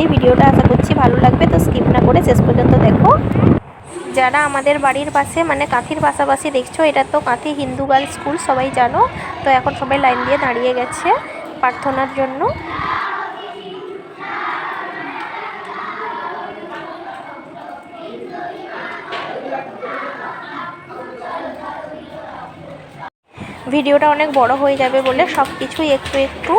এই ভিডিওটা আশা করছি ভালো লাগবে, তো স্কিপ না করে শেষ পর্যন্ত দেখো। যারা আমাদের বাড়ির পাশে মানে কাঁথির পাশাপাশি দেখছো, এটা তো কাঁথি হিন্দু গার্লস স্কুল, সবাই জানো। তো এখন সবাই লাইন দিয়ে দাঁড়িয়ে গেছে প্রার্থনার জন্য। ভিডিওটা অনেক বড় হয়ে যাবে বলে সব কিছুই একটু একটু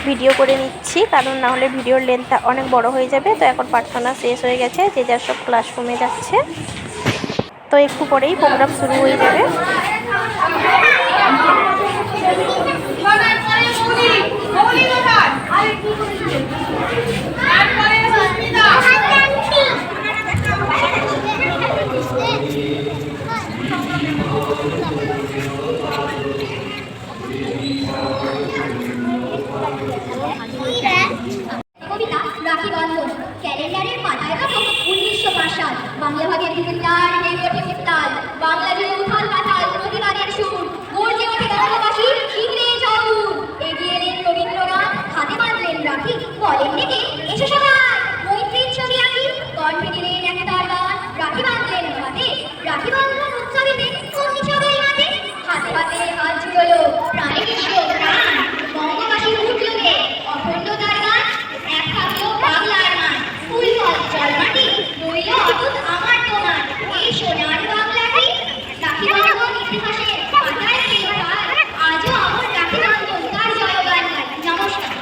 ভিডিও করে নিচ্ছি, কারণ না হলে ভিডিওর লেন্থ অনেক বড় হয়ে যাবে। তো এখন প্রার্থনা শেষ হয়ে গেছে, যে যার সব ক্লাসরুমে যাচ্ছে। তো একটু পরেই প্রোগ্রাম শুরু হয়ে যাবে। কবিতা রাখি বন্ধন ক্যালেন্ডারের পাতায় তখন 1905 সাল। বাংলা ভাগের বিদ্যার নেগোটি উত্তাল, বাংলা দিয়ে উথাল পাতাল প্রতিবাদের সুর, গর্জে ওঠে বাংলাবাসী ইংরেজ আগুন। এগিয়ে এলেন রবীন্দ্রনাথ, হাতে বাঁধলেন রাখি, বলেন ডেকে এসো সবাই মৈত্রীর ছবি আঁকি। কণ্ঠে দিলেন একতার গান, রাখি বাঁধলেন হাতে, রাখি বাঁধলেন উৎসবেতে অতি সবাই হাতে। হাতে হাতে হাত জুড়লো প্রাণে কৃষ্ণ প্রাণ, বঙ্গবাসী উঠল গে অখণ্ডতার গান। এক থাকলো বাংলার মান, ফুল ফল জল মাটি, রইল অটুট আমার তোমার এই সোনার বাংলাটি। রাখি বন্ধন ইতিহাসের পাতায় লেখা, আজও আমার রাখি বন্ধন তার জয়গান গায়। নমস্কার।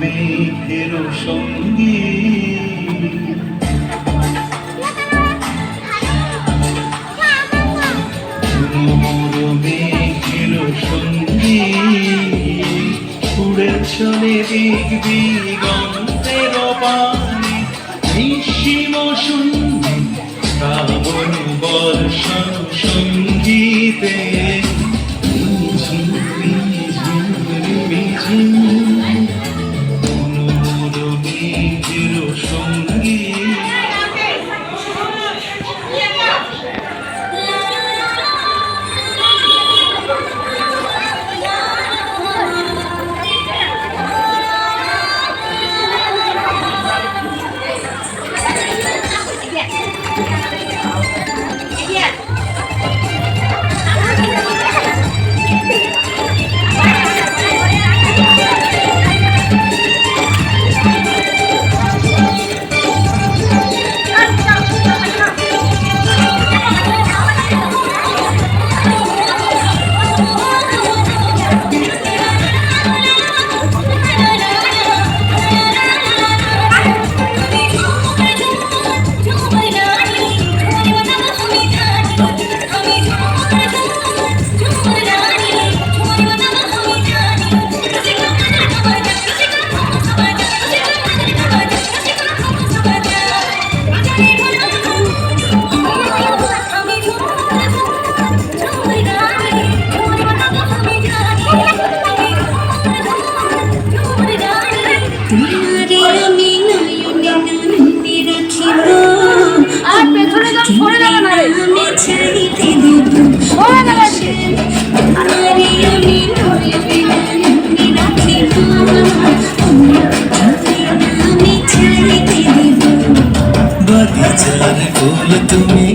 মেঘের সঙ্গী মেঘের সঙ্গী উড়ে চলে দিক দিগন্তের পানে, নিঃসীম শূন্যে শ্রাবণ বর্ষণ সঙ্গীতে ঝিম ঝিম ঝিম সঙ্গী। ফুল তুমি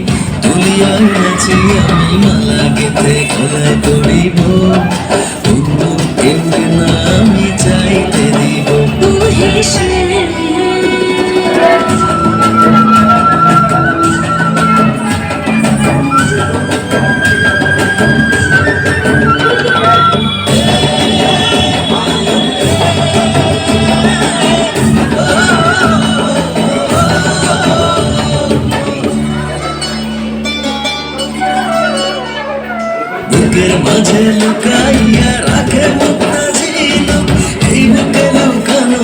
তুলিয়া আছে, আমি মালা গেতে গলায় পড়িব, অন্য কেউ না আমি চাইতে দিব। বুকের মাঝে লুকাইয়া রাখে মুক্তা ছিল, এই বুকে লুকানো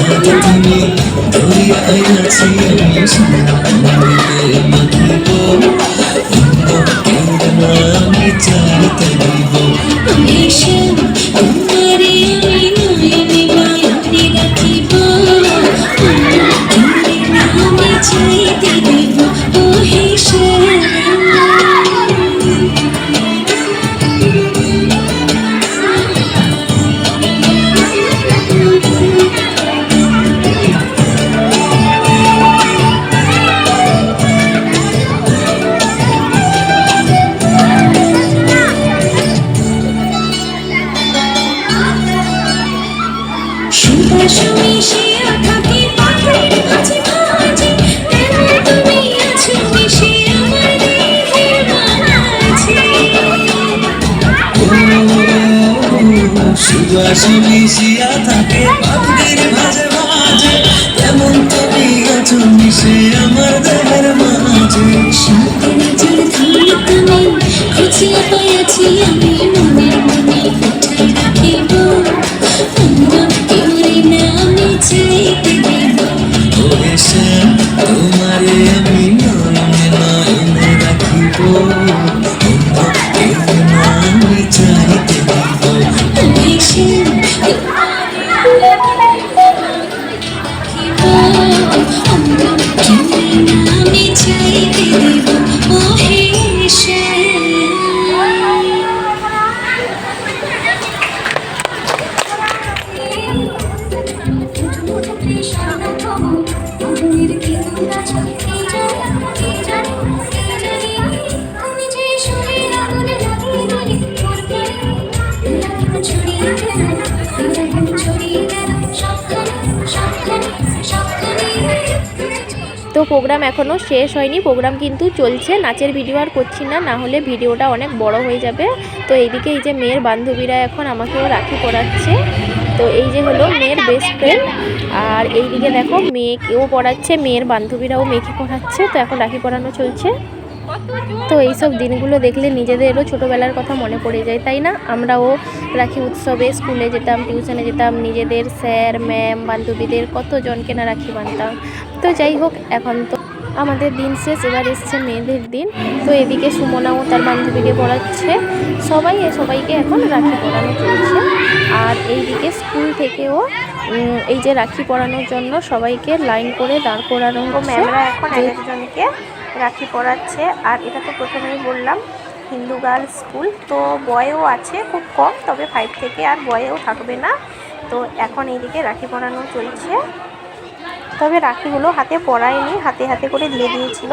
হয়তো তুমি দরিয়ায় আছি আমি সামনে মাখিব অন্য কেউ না আমি চাইতে দিব হেসে তোমারে আমি নয়নে নয়নে রাখিব তোমারে আমি চাইতে দিব ও হেসে সুবাস মিশিয়া থাকে পাখির মাঝে মাঝে তেমন তুমি আছো মিশে আমার দেহের মাঝে সুবাস মিশিয়া থাকে পাখির মাঝে মাঝে তেমন তুমি আছো মিশে আমার দেহের মাঝে শান্তির জল ধরে তুমি খুঁজিয়া পাইয়াছি আমি মনের মনে কোথায় রাখিব অন্য কেউ না আমি চাইতে দিব ওরে শ্যাম তোমারে আমি নয়নে নয়নে রাখিব অন্য কেউ না আমি চাইতে দিব ও হেসে তোমারে রাখিব অন্য কেউ না আমি চাইতে দিব ও হেসে তো প্রোগ্রাম এখনও শেষ হয়নি, প্রোগ্রাম কিন্তু চলছে। নাচের ভিডিও আর করছি না, না হলে ভিডিওটা অনেক বড় হয়ে যাবে। তো এইদিকে এই যে মেয়ের বান্ধবীরা এখন আমাকেও রাখি পরাচ্ছে। তো এই যে হলো মেয়ের বেস্ট ফ্রেন্ড, আর এইদিকে দেখো মেয়েকেও পড়াচ্ছে, মেয়ের বান্ধবীরাও মেয়েকে পড়াচ্ছে। তো এখন রাখি পরানো চলছে। তো এইসব দিনগুলো দেখলে নিজেদেরও ছোটোবেলার কথা মনে পড়ে যায়, তাই না? আমরাও রাখি উৎসবে স্কুলে যেতাম, টিউশনে যেতাম, নিজেদের স্যার ম্যাম বান্ধবীদের কতজনকে না রাখি বাঁধতাম। তো যাই হোক, এখন তো আমাদের দিন শেষ, এবার এসছে মেয়েদের দিন। তো এদিকে সুমনাও তার বান্ধবীকে পড়াচ্ছে, সবাইকে এখন রাখি পরানো চলছে। আর এইদিকে স্কুল থেকেও এই যে রাখি পরানোর জন্য সবাইকে লাইন করে দাঁড় করানো হচ্ছে। ম্যামরা এখন একজনকে রাখি পরাচ্ছে। আর এটা তো প্রথমেই বললাম হিন্দু গার্লস স্কুল, তো বয়ও আছে খুব কম, তবে 5 থেকে আর বয়েও থাকবে না। তো এখন এইদিকে রাখি পরানো চলছে। তবে রাখিগুলো হাতে পরায়নি, হাতে হাতে করে দিয়ে দিয়েছিল।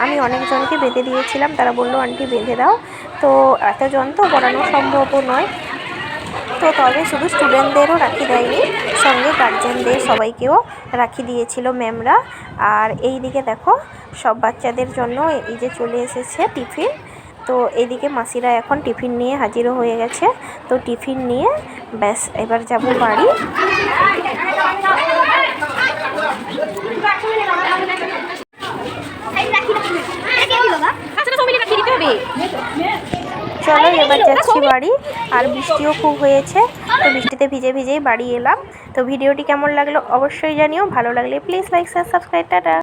আমি অনেকজনকে বেঁধে দিয়েছিলাম, তারা বললো আন্টি বেঁধে দাও। তো এতজন তো পরানো সম্ভবও নয়। তো তবে শুধু স্টুডেন্টদেরও রাখি দেয়নি, সঙ্গে গার্জেনদের সবাইকেও রাখি দিয়েছিল ম্যামরা। আর এই দিকে দেখো সব বাচ্চাদের জন্য এই যে চলে এসেছে টিফিন। তো এইদিকে মাসিরা এখন টিফিন নিয়ে হাজিরও হয়ে গেছে। তো টিফিন নিয়ে ব্যাস এবার যাব বাড়ি। চলো এবার যাচ্ছি বাড়ি। আর বৃষ্টিও খুব হয়েছে, তো বৃষ্টিতে ভিজে ভিজেই বাড়ি এলাম। তো ভিডিওটি কেমন লাগলো অবশ্যই জানিও, ভালো লাগলে please like share subscribe, tata.